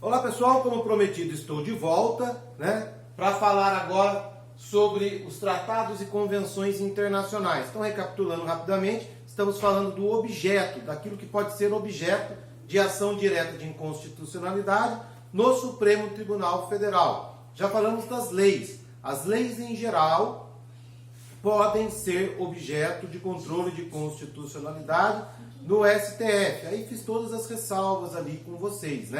Olá pessoal, como prometido estou de volta, para falar agora sobre os tratados e convenções internacionais. Então, recapitulando rapidamente, estamos falando do objeto, daquilo que pode ser objeto de ação direta de inconstitucionalidade no Supremo Tribunal Federal. Já falamos das leis. As leis em geral podem ser objeto de controle de constitucionalidade no STF. Aí fiz todas as ressalvas ali com vocês,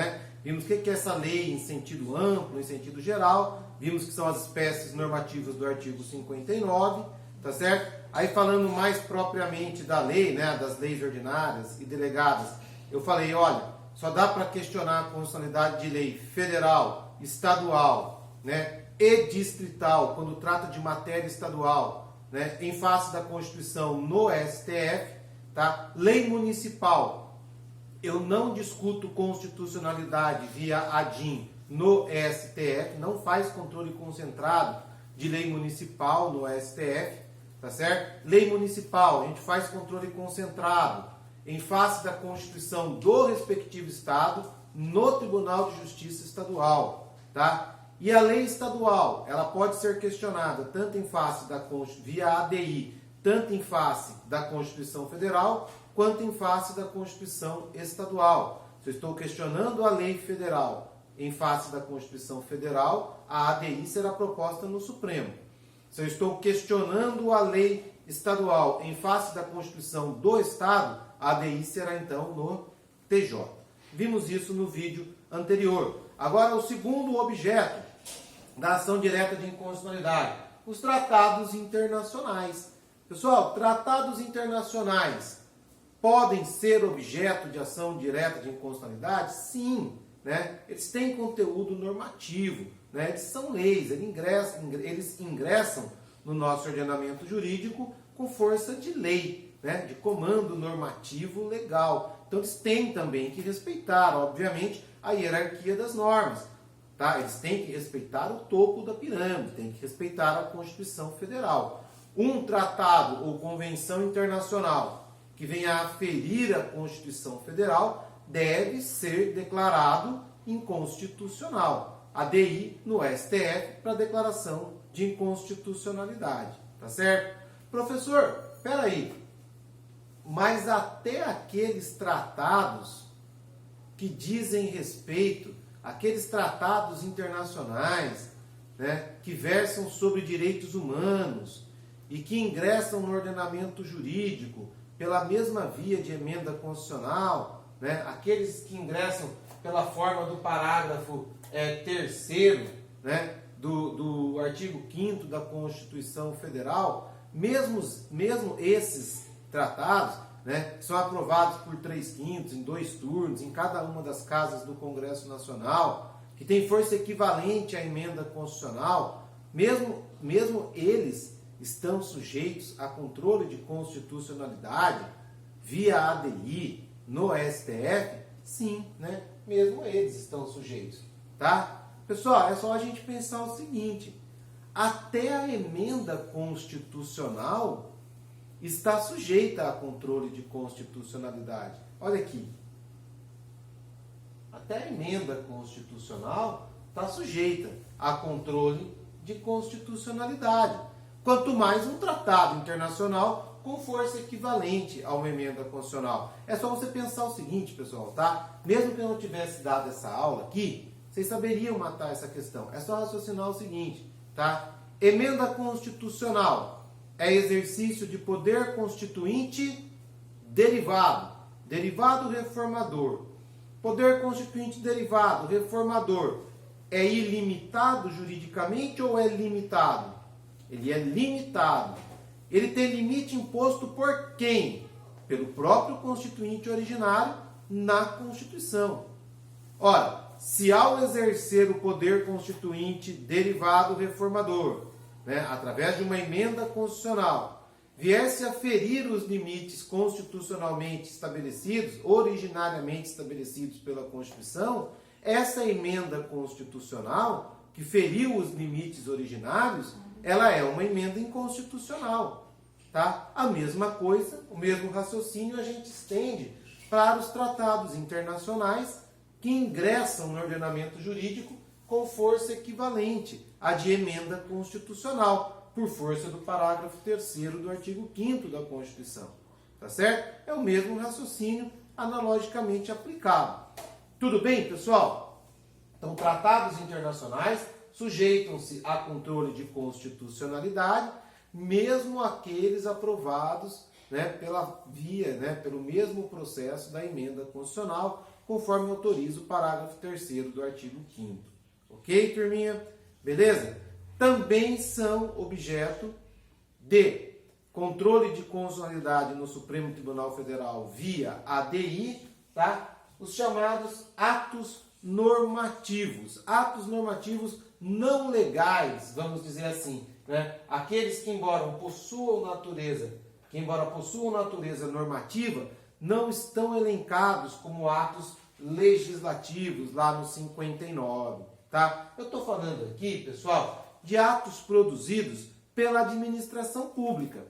Vimos o que é essa lei em sentido amplo, em sentido geral. Vimos que são as espécies normativas do artigo 59, tá certo? Aí falando mais propriamente da lei, das leis ordinárias e delegadas, eu falei, olha, só dá para questionar a constitucionalidade de lei federal, estadual, e distrital, quando trata de matéria estadual, em face da Constituição no STF, tá? Lei municipal, eu não discuto constitucionalidade via ADIM no STF, não faz controle concentrado de lei municipal no STF, tá certo? Lei municipal, a gente faz controle concentrado em face da Constituição do respectivo Estado no Tribunal de Justiça Estadual, tá? E a lei estadual, ela pode ser questionada tanto em face da via ADI, tanto em face da Constituição Federal, quanto em face da Constituição Estadual. Se eu estou questionando a lei federal em face da Constituição Federal, a ADI será proposta no Supremo. Se eu estou questionando a lei estadual em face da Constituição do Estado, a ADI será então no TJ. Vimos isso no vídeo anterior. Agora, o segundo objeto da ação direta de inconstitucionalidade, os tratados internacionais. Pessoal, tratados internacionais podem ser objeto de ação direta de inconstitucionalidade? Sim, eles têm conteúdo normativo, eles são leis, eles ingressam no nosso ordenamento jurídico com força de lei, de comando normativo legal. Então eles têm também que respeitar, obviamente, a hierarquia das normas. Tá? Eles têm que respeitar o topo da pirâmide, têm que respeitar a Constituição Federal. Um tratado ou convenção internacional que venha a ferir a Constituição Federal deve ser declarado inconstitucional. ADI no STF para declaração de inconstitucionalidade. Tá certo? Professor, espera aí. Mas até aqueles tratados que dizem respeito, aqueles tratados internacionais, que versam sobre direitos humanos e que ingressam no ordenamento jurídico pela mesma via de emenda constitucional, aqueles que ingressam pela forma do parágrafo 3º, do artigo 5º da Constituição Federal, mesmo esses tratados, são aprovados por 3/5, em 2 turnos, em cada uma das casas do Congresso Nacional, que tem força equivalente à emenda constitucional, mesmo eles estão sujeitos a controle de constitucionalidade via ADI no STF? Sim, mesmo eles estão sujeitos, tá? Pessoal, é só a gente pensar o seguinte, até a emenda constitucional está sujeita a controle de constitucionalidade. Olha aqui, até a emenda constitucional está sujeita a controle de constitucionalidade. Quanto mais um tratado internacional com força equivalente a uma emenda constitucional. É só você pensar o seguinte, pessoal, tá? Mesmo que eu não tivesse dado essa aula aqui, vocês saberiam matar essa questão. É só raciocinar o seguinte, tá? Emenda constitucional é exercício de poder constituinte derivado. Derivado reformador. Poder constituinte derivado, reformador, é ilimitado juridicamente ou é limitado? Ele é limitado. Ele tem limite imposto por quem? Pelo próprio constituinte originário na Constituição. Ora, se ao exercer o poder constituinte derivado reformador, através de uma emenda constitucional, viesse a ferir os limites constitucionalmente estabelecidos, originariamente estabelecidos pela Constituição, essa emenda constitucional, que feriu os limites originários, ela é uma emenda inconstitucional. Tá? A mesma coisa, o mesmo raciocínio a gente estende para os tratados internacionais que ingressam no ordenamento jurídico com força equivalente à de emenda constitucional, por força do parágrafo 3º do artigo 5º da Constituição. Tá certo? É o mesmo raciocínio analogicamente aplicado. Tudo bem, pessoal? Então, tratados internacionais sujeitam-se a controle de constitucionalidade, mesmo aqueles aprovados, né, pela via, né, pelo mesmo processo da emenda constitucional, conforme autoriza o parágrafo 3º do artigo 5º. Ok, turminha? Beleza? Também são objeto de controle de constitucionalidade no Supremo Tribunal Federal via ADI, tá? Os chamados atos normativos. Atos normativos não legais, vamos dizer assim, né? Aqueles que, embora possuam natureza normativa, não estão elencados como atos legislativos lá no 59, tá? Eu estou falando aqui, pessoal, de atos produzidos pela administração pública,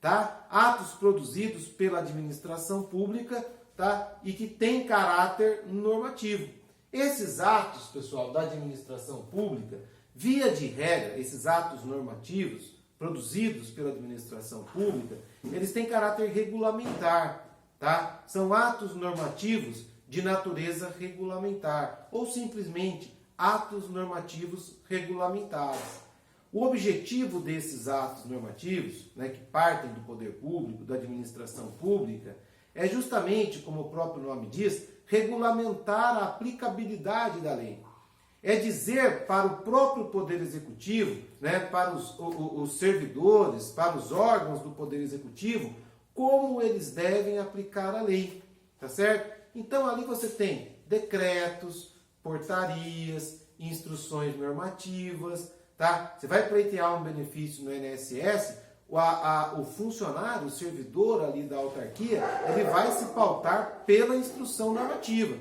tá? Atos produzidos pela administração pública, tá? E que tem caráter normativo. Esses atos, pessoal, da administração pública, via de regra, esses atos normativos produzidos pela administração pública, eles têm caráter regulamentar, tá? São atos normativos de natureza regulamentar, ou simplesmente atos normativos regulamentares. O objetivo desses atos normativos, né, que partem do poder público, da administração pública, é justamente, como o próprio nome diz, regulamentar a aplicabilidade da lei. É dizer para o próprio Poder Executivo, né, para os servidores, para os órgãos do Poder Executivo, como eles devem aplicar a lei, tá certo? Então ali você tem decretos, portarias, instruções normativas, tá? Você vai pleitear um benefício no INSS, o funcionário, o servidor ali da autarquia, ele vai se pautar pela instrução normativa,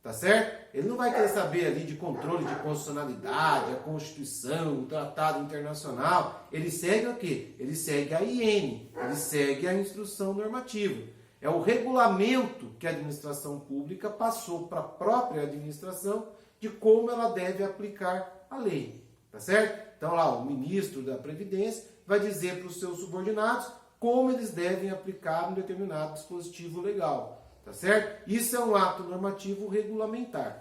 tá certo? Ele não vai querer saber ali de controle de constitucionalidade, a Constituição, o Tratado Internacional. Ele segue o quê? Ele segue a IN, ele segue a instrução normativa. É o regulamento que a administração pública passou para a própria administração de como ela deve aplicar a lei, tá certo? Então lá, o ministro da Previdência vai dizer para os seus subordinados como eles devem aplicar um determinado dispositivo legal, tá certo? Isso é um ato normativo regulamentar.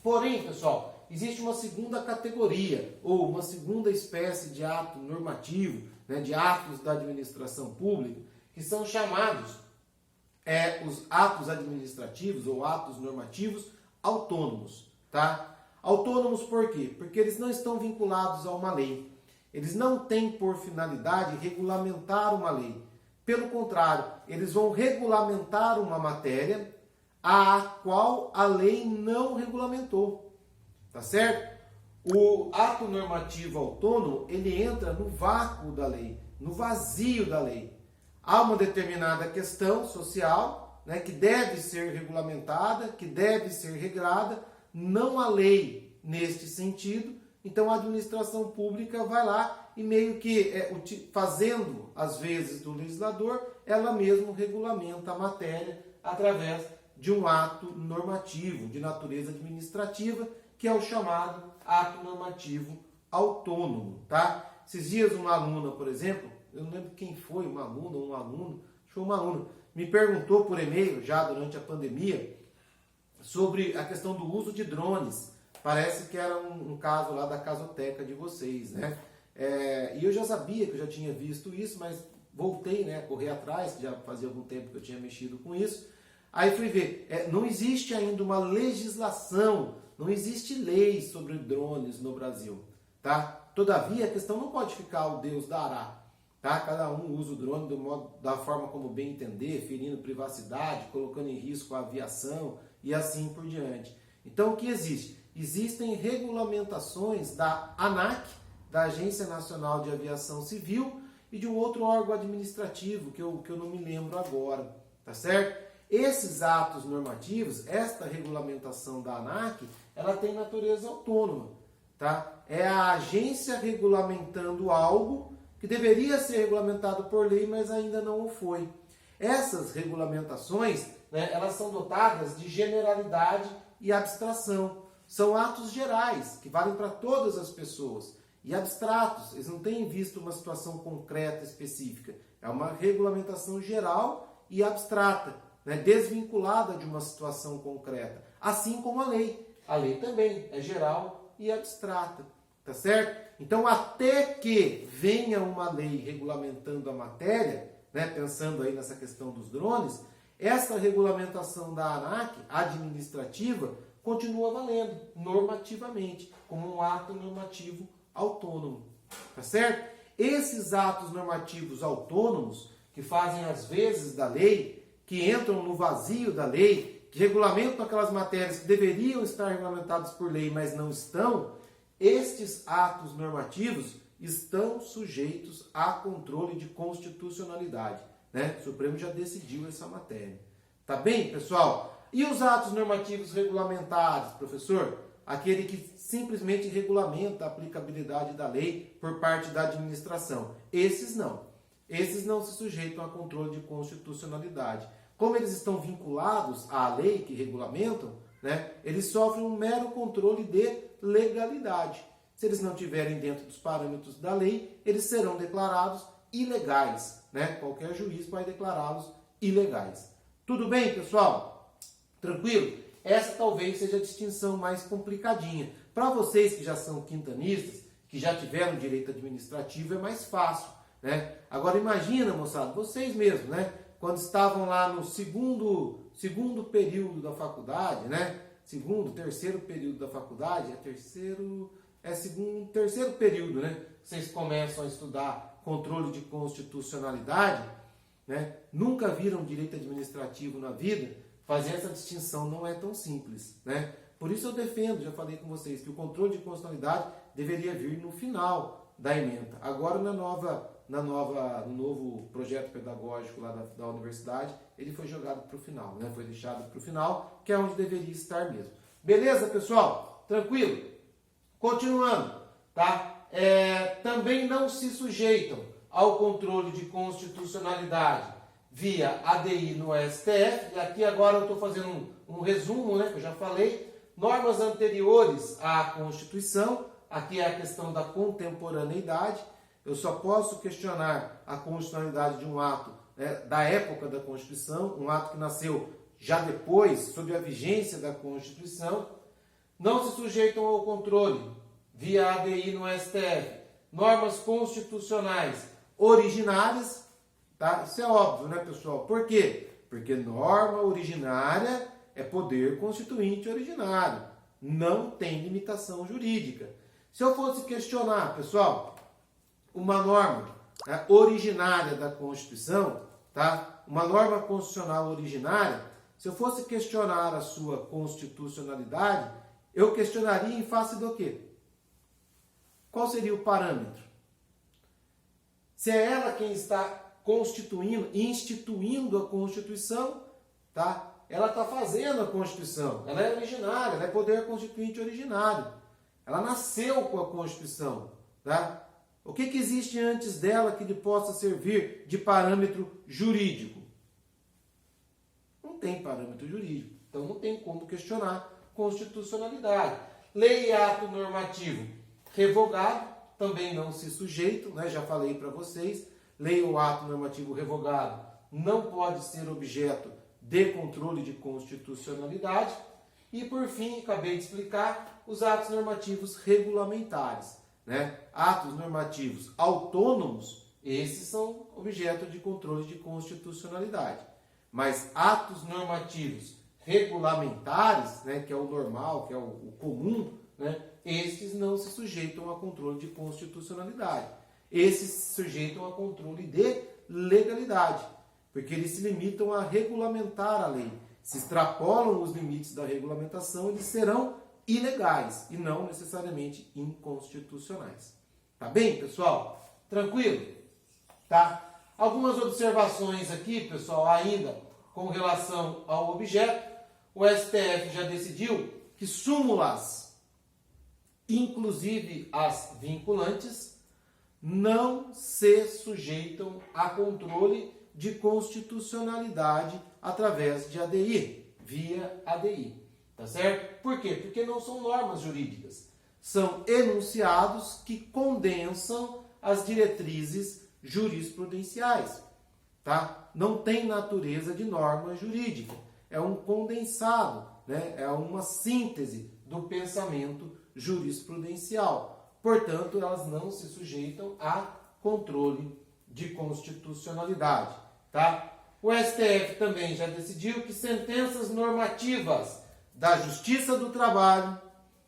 Porém, pessoal, existe uma segunda categoria, ou uma segunda espécie de ato normativo, né, de atos da administração pública, que são chamados os atos administrativos ou atos normativos autônomos, tá? Autônomos por quê? Porque eles não estão vinculados a uma lei. Eles não têm por finalidade regulamentar uma lei. Pelo contrário, eles vão regulamentar uma matéria a qual a lei não regulamentou. Tá certo? O ato normativo autônomo, ele entra no vácuo da lei, no vazio da lei. Há uma determinada questão social, né, que deve ser regulamentada, que deve ser regrada, não há lei neste sentido. Então a administração pública vai lá e meio que, fazendo às vezes do legislador, ela mesma regulamenta a matéria através de um ato normativo de natureza administrativa, que é o chamado ato normativo autônomo, tá? Esses dias uma aluna, por exemplo, eu não lembro quem foi, uma aluna ou um aluno, acho que foi uma aluna, me perguntou por e-mail, já durante a pandemia, sobre a questão do uso de drones. Parece que era um caso lá da casoteca de vocês, né? E eu já sabia que eu já tinha visto isso, mas voltei, né, a correr atrás, que já fazia algum tempo que eu tinha mexido com isso. Aí fui ver, não existe ainda uma legislação, não existe lei sobre drones no Brasil, tá? Todavia, a questão não pode ficar o Deus dará, tá? Cada um usa o drone da forma como bem entender, ferindo privacidade, colocando em risco a aviação e assim por diante. Então, o que existe? Existem regulamentações da ANAC, da Agência Nacional de Aviação Civil, e de um outro órgão administrativo, que eu não me lembro agora, tá certo? Esses atos normativos, esta regulamentação da ANAC, ela tem natureza autônoma, tá? É a agência regulamentando algo que deveria ser regulamentado por lei, mas ainda não o foi. Essas regulamentações, né, elas são dotadas de generalidade e abstração. São atos gerais, que valem para todas as pessoas. E abstratos, eles não têm visto uma situação concreta, específica. É uma regulamentação geral e abstrata, né? Desvinculada de uma situação concreta. Assim como a lei. A lei também é geral e abstrata. Tá certo? Então, até que venha uma lei regulamentando a matéria, né? Pensando aí nessa questão dos drones, essa regulamentação da ANAC, administrativa, continua valendo normativamente, como um ato normativo autônomo, tá certo? Esses atos normativos autônomos, que fazem as vezes da lei, que entram no vazio da lei, que regulamentam aquelas matérias que deveriam estar regulamentadas por lei, mas não estão, estes atos normativos estão sujeitos a controle de constitucionalidade, né? O Supremo já decidiu essa matéria. Tá bem, pessoal? E os atos normativos regulamentares, professor? Aquele que simplesmente regulamenta a aplicabilidade da lei por parte da administração. Esses não. Esses não se sujeitam a controle de constitucionalidade. Como eles estão vinculados à lei que regulamentam, né, eles sofrem um mero controle de legalidade. Se eles não estiverem dentro dos parâmetros da lei, eles serão declarados ilegais, né? Qualquer juiz vai declará-los ilegais. Tudo bem, pessoal? Tranquilo? Essa talvez seja a distinção mais complicadinha. Para vocês que já são quintanistas, que já tiveram direito administrativo, é mais fácil, né? Agora imagina, moçada, vocês mesmos, né? Quando estavam lá no segundo período da faculdade, né? Terceiro período da faculdade, terceiro período, né? Vocês começam a estudar controle de constitucionalidade, né? Nunca viram direito administrativo na vida. Fazer essa distinção não é tão simples, né? Por isso eu defendo, já falei com vocês, que o controle de constitucionalidade deveria vir no final da ementa. Agora no novo projeto pedagógico lá da universidade, ele foi jogado para o final, né? Foi deixado para o final, que é onde deveria estar mesmo. Beleza, pessoal? Tranquilo? Continuando, tá? Também não se sujeitam ao controle de constitucionalidade via ADI no STF, e aqui agora eu estou fazendo um resumo, né, que eu já falei, normas anteriores à Constituição, aqui é a questão da contemporaneidade, eu só posso questionar a constitucionalidade de um ato, né, da época da Constituição, um ato que nasceu já depois, sob a vigência da Constituição, não se sujeitam ao controle via ADI no STF, normas constitucionais originárias. Tá? Isso é óbvio, né, pessoal? Por quê? Porque norma originária é poder constituinte originário. Não tem limitação jurídica. Se eu fosse questionar, pessoal, uma norma, né, originária da Constituição, tá? Uma norma constitucional originária, se eu fosse questionar a sua constitucionalidade, eu questionaria em face do quê? Qual seria o parâmetro? Se é ela quem está instituindo a Constituição, tá? Ela está fazendo a Constituição, ela é originária, ela é poder constituinte originário. Ela nasceu com a Constituição, tá? O que existe antes dela que lhe possa servir de parâmetro jurídico? Não tem parâmetro jurídico, então não tem como questionar constitucionalidade. Lei e ato normativo revogado também não se sujeitam, né? Já falei para vocês. Lei ou ato normativo revogado não pode ser objeto de controle de constitucionalidade. E, por fim, acabei de explicar os atos normativos regulamentares, né? Atos normativos autônomos, esses são objeto de controle de constitucionalidade. Mas atos normativos regulamentares, né, que é o normal, que é o comum, né, esses não se sujeitam a controle de constitucionalidade. Esses se sujeitam a controle de legalidade, porque eles se limitam a regulamentar a lei. Se extrapolam os limites da regulamentação, eles serão ilegais e não necessariamente inconstitucionais. Tá bem, pessoal? Tranquilo? Tá? Algumas observações aqui, pessoal, ainda com relação ao objeto. O STF já decidiu que súmulas, inclusive as vinculantes, não se sujeitam a controle de constitucionalidade através de ADI, via ADI. Tá certo? Por quê? Porque não são normas jurídicas. São enunciados que condensam as diretrizes jurisprudenciais. Tá? Não tem natureza de norma jurídica. É um condensado, né? É uma síntese do pensamento jurisprudencial. Portanto, elas não se sujeitam a controle de constitucionalidade. Tá? O STF também já decidiu que sentenças normativas da Justiça do Trabalho,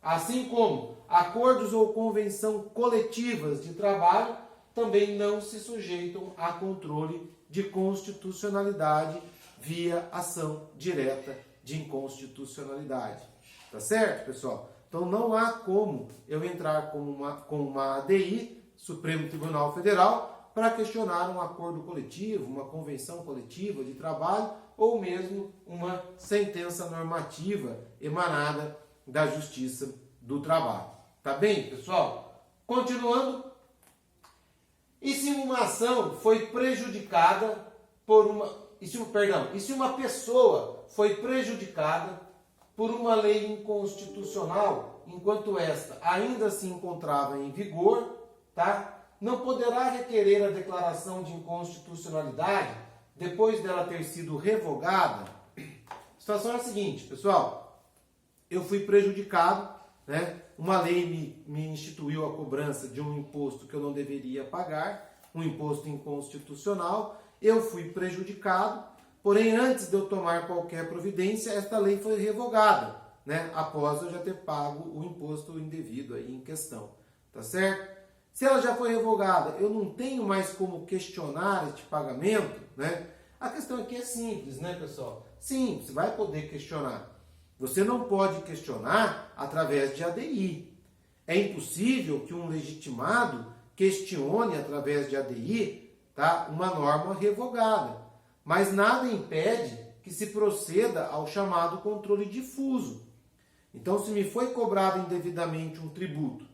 assim como acordos ou convenção coletivas de trabalho, também não se sujeitam a controle de constitucionalidade via ação direta de inconstitucionalidade. Tá certo, pessoal? Então não há como eu entrar com uma ADI, Supremo Tribunal Federal, para questionar um acordo coletivo, uma convenção coletiva de trabalho ou mesmo uma sentença normativa emanada da Justiça do Trabalho. Tá bem, pessoal? Continuando. E se uma ação foi prejudicada por uma... E se uma pessoa foi prejudicada por uma lei inconstitucional, enquanto esta ainda se encontrava em vigor, tá? Não poderá requerer a declaração de inconstitucionalidade depois dela ter sido revogada. A situação é a seguinte, pessoal. Eu fui prejudicado, né? Uma lei me instituiu a cobrança de um imposto que eu não deveria pagar, um imposto inconstitucional. Eu fui prejudicado, porém antes de eu tomar qualquer providência, esta lei foi revogada, né? Após eu já ter pago o imposto indevido aí em questão, tá certo? Se ela já foi revogada, eu não tenho mais como questionar este pagamento, né? A questão aqui é simples, né, pessoal? Sim, você vai poder questionar. Você não pode questionar através de ADI. É impossível que um legitimado questione através de ADI, tá, uma norma revogada. Mas nada impede que se proceda ao chamado controle difuso. Então, se me foi cobrado indevidamente um tributo,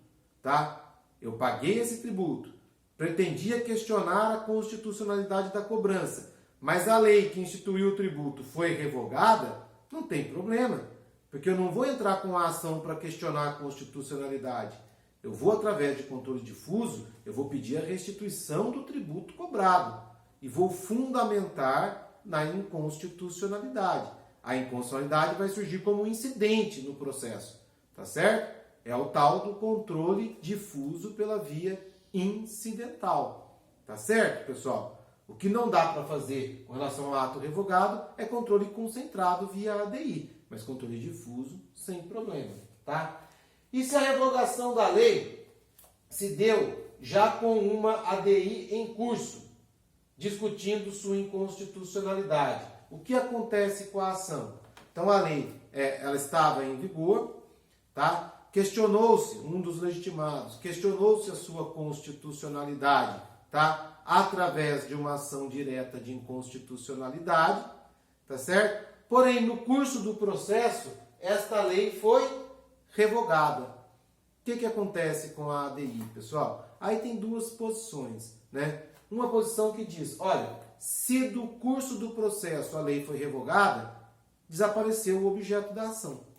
tá? Eu paguei esse tributo, pretendia questionar a constitucionalidade da cobrança, mas a lei que instituiu o tributo foi revogada, não tem problema, porque eu não vou entrar com a ação para questionar a constitucionalidade. Eu vou, através de controle difuso, eu vou pedir a restituição do tributo cobrado e vou fundamentar na inconstitucionalidade. A inconstitucionalidade vai surgir como um incidente no processo, tá certo? É o tal do controle difuso pela via incidental. Tá certo, pessoal? O que não dá para fazer com relação ao ato revogado é controle concentrado via ADI, mas controle difuso sem problema, tá? E se a revogação da lei se deu já com uma ADI em curso, discutindo sua inconstitucionalidade, o que acontece com a ação? Então a lei ela estava em vigor, tá? Questionou-se, um dos legitimados, questionou-se a sua constitucionalidade, tá? Através de uma ação direta de inconstitucionalidade, tá certo? Porém, no curso do processo, esta lei foi revogada. O que acontece com a ADI, pessoal? Aí tem duas posições, né? Uma posição que diz, olha, se do curso do processo a lei foi revogada, desapareceu o objeto da ação.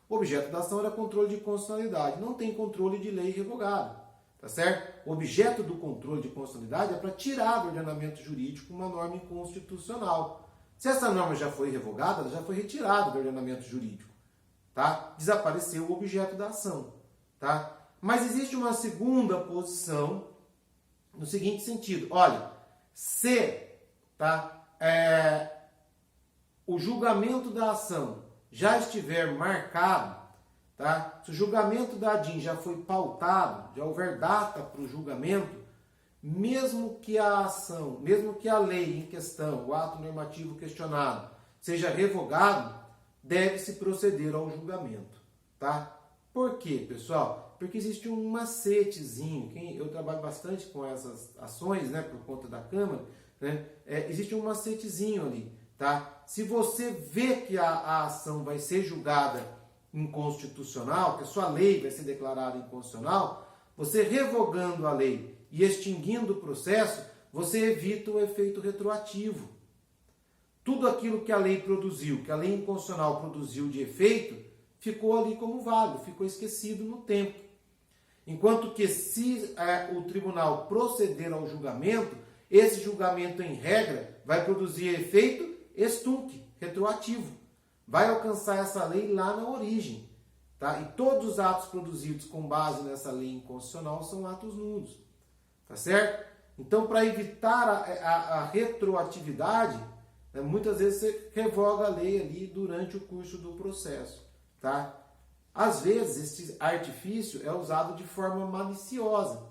O objeto da ação era controle de constitucionalidade. Não tem controle de lei revogada. Tá certo? O objeto do controle de constitucionalidade é para tirar do ordenamento jurídico uma norma inconstitucional. Se essa norma já foi revogada, ela já foi retirada do ordenamento jurídico. Tá? Desapareceu o objeto da ação. Tá? Mas existe uma segunda posição no seguinte sentido. Olha, se o julgamento da ação já estiver marcado, tá? Se o julgamento da ADIM já foi pautado, já houver data para o julgamento, mesmo que a ação, mesmo que a lei em questão, o ato normativo questionado, seja revogado, deve-se proceder ao julgamento, tá? Por quê, pessoal? Porque existe um macetezinho, eu trabalho bastante com essas ações, né, por conta da Câmara, né? Existe um macetezinho ali, tá? Se você vê que a ação vai ser julgada inconstitucional, que a sua lei vai ser declarada inconstitucional, você revogando a lei e extinguindo o processo, você evita o efeito retroativo. Tudo aquilo que a lei produziu, que a lei inconstitucional produziu de efeito, ficou ali como válido, ficou esquecido no tempo. Enquanto que se o tribunal proceder ao julgamento, esse julgamento em regra vai produzir efeito ex-tunc, retroativo. Vai alcançar essa lei lá na origem. Tá? E todos os atos produzidos com base nessa lei inconstitucional são atos nulos. Tá certo? Então, para evitar a retroatividade, né, muitas vezes você revoga a lei ali durante o curso do processo. Tá? Às vezes, esse artifício é usado de forma maliciosa.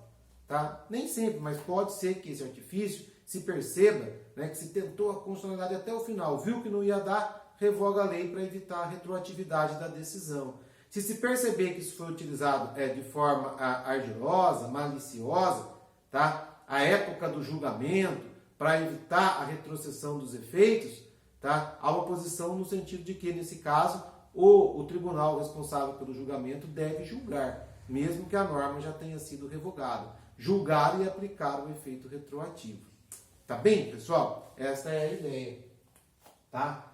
Tá? Nem sempre, mas pode ser que esse artifício se perceba, né, que se tentou a constitucionalidade até o final, viu que não ia dar, revoga a lei para evitar a retroatividade da decisão. Se se perceber que isso foi utilizado de forma ardilosa, maliciosa, tá? A época do julgamento, para evitar a retrocessão dos efeitos, tá? Há uma posição no sentido de que, nesse caso, o tribunal responsável pelo julgamento deve julgar, mesmo que a norma já tenha sido revogada. Julgar e aplicar o efeito retroativo. Tá bem, pessoal? Essa é a ideia. Tá?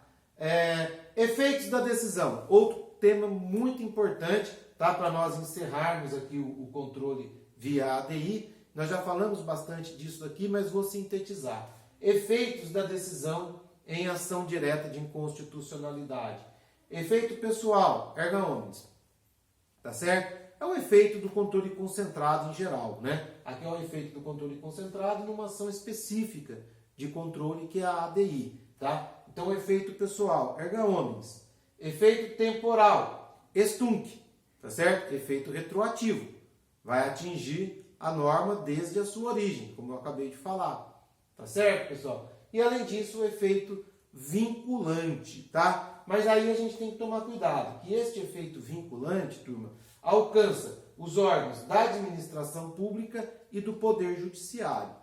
Efeitos da decisão. Outro tema muito importante, tá? Para nós encerrarmos aqui o controle via ADI. Nós já falamos bastante disso aqui, mas vou sintetizar. Efeitos da decisão em ação direta de inconstitucionalidade. Efeito pessoal, erga omnes. Tá certo? É o efeito do controle concentrado em geral, né? Aqui é o efeito do controle concentrado numa ação específica de controle que é a ADI, tá? Então, o efeito pessoal, erga omnes. Efeito temporal, ex-tunc, tá certo? Efeito retroativo, vai atingir a norma desde a sua origem, como eu acabei de falar, tá certo, pessoal? E além disso, o efeito vinculante, tá? Mas aí a gente tem que tomar cuidado, que este efeito vinculante, turma, alcança os órgãos da administração pública e do poder judiciário,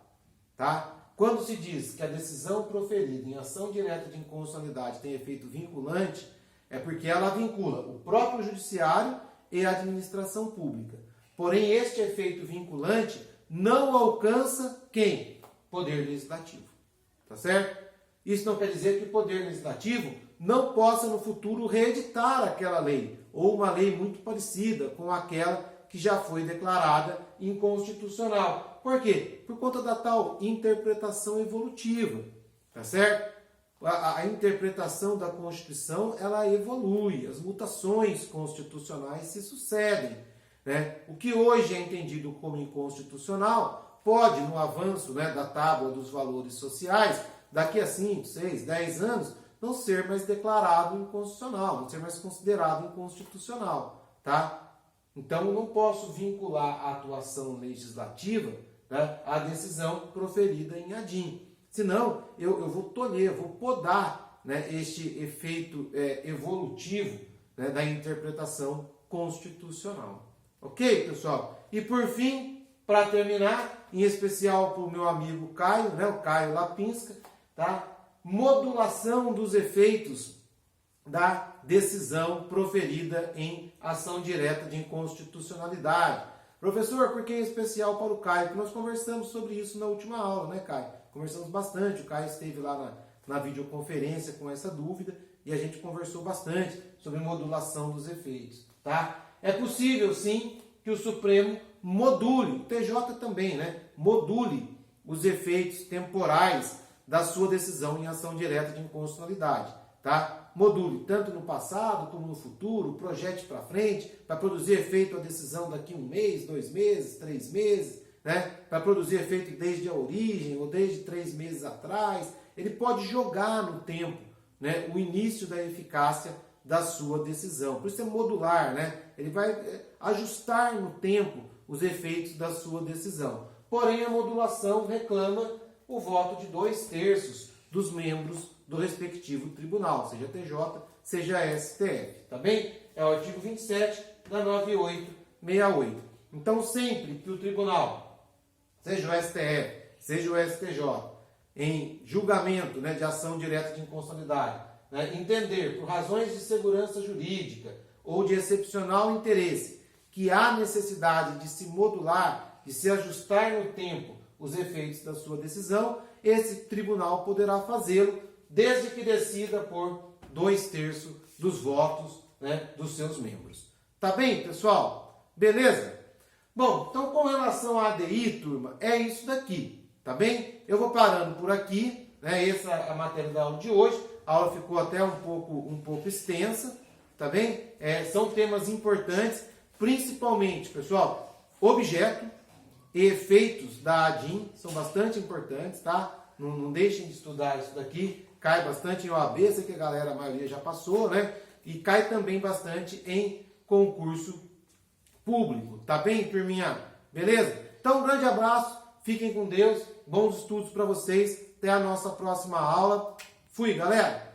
tá? Quando se diz que a decisão proferida em ação direta de inconstitucionalidade tem efeito vinculante, é porque ela vincula o próprio judiciário e a administração pública. Porém, este efeito vinculante não alcança quem? Poder legislativo, tá certo? Isso não quer dizer que o poder legislativo não possa no futuro reeditar aquela lei, ou uma lei muito parecida com aquela que já foi declarada inconstitucional. Por quê? Por conta da tal interpretação evolutiva, tá certo? A interpretação da Constituição, ela evolui, as mutações constitucionais se sucedem, né? O que hoje é entendido como inconstitucional pode, no avanço, né, da tábua dos valores sociais, daqui a 5, 6, 10 anos, não ser mais declarado inconstitucional, não ser mais considerado inconstitucional, tá? Então, eu não posso vincular a atuação legislativa, né, à decisão proferida em ADIM. Senão, eu vou tolher, vou podar, né, este efeito evolutivo, né, da interpretação constitucional. Ok, pessoal? E por fim, para terminar, em especial para o meu amigo Caio, né, o Caio Lapinska, tá? Modulação dos efeitos da decisão proferida em ação direta de inconstitucionalidade. Professor, por que em especial para o Caio? Porque nós conversamos sobre isso na última aula, né, Caio? Conversamos bastante, o Caio esteve lá na videoconferência com essa dúvida e a gente conversou bastante sobre modulação dos efeitos, tá? É possível, sim, que o Supremo module, o TJ também, né? Module os efeitos temporais da sua decisão em ação direta de inconstitucionalidade, tá? Module tanto no passado como no futuro, projete para frente, para produzir efeito a decisão daqui 1 mês, 2 meses, 3 meses, né? Para produzir efeito desde a origem ou desde 3 meses atrás. Ele pode jogar no tempo, né, o início da eficácia da sua decisão. Por isso é modular, né? Ele vai ajustar no tempo os efeitos da sua decisão. Porém, a modulação reclama o voto de 2/3 dos membros do respectivo tribunal, seja TJ, seja STF, tá bem? É o artigo 27 da 9868. Então, sempre que o tribunal, seja o STF, seja o STJ, em julgamento, né, de ação direta de inconstitucionalidade, né, entender por razões de segurança jurídica ou de excepcional interesse que há necessidade de se modular, de se ajustar no tempo os efeitos da sua decisão, esse tribunal poderá fazê-lo desde que decida por 2/3 dos votos né, dos seus membros. Tá bem, pessoal? Beleza? Bom, então com relação à ADI, turma, é isso daqui, tá bem? Eu vou parando por aqui, né? Essa é a matéria da aula de hoje. A aula ficou até um pouco extensa, tá bem? São temas importantes, principalmente, pessoal, objeto e efeitos da ADIM são bastante importantes, tá? Não deixem de estudar isso daqui, cai bastante em OAB, sei que a maioria já passou, né? E cai também bastante em concurso público, tá bem, turminha? Beleza? Então, um grande abraço, fiquem com Deus, bons estudos para vocês, até a nossa próxima aula. Fui, galera!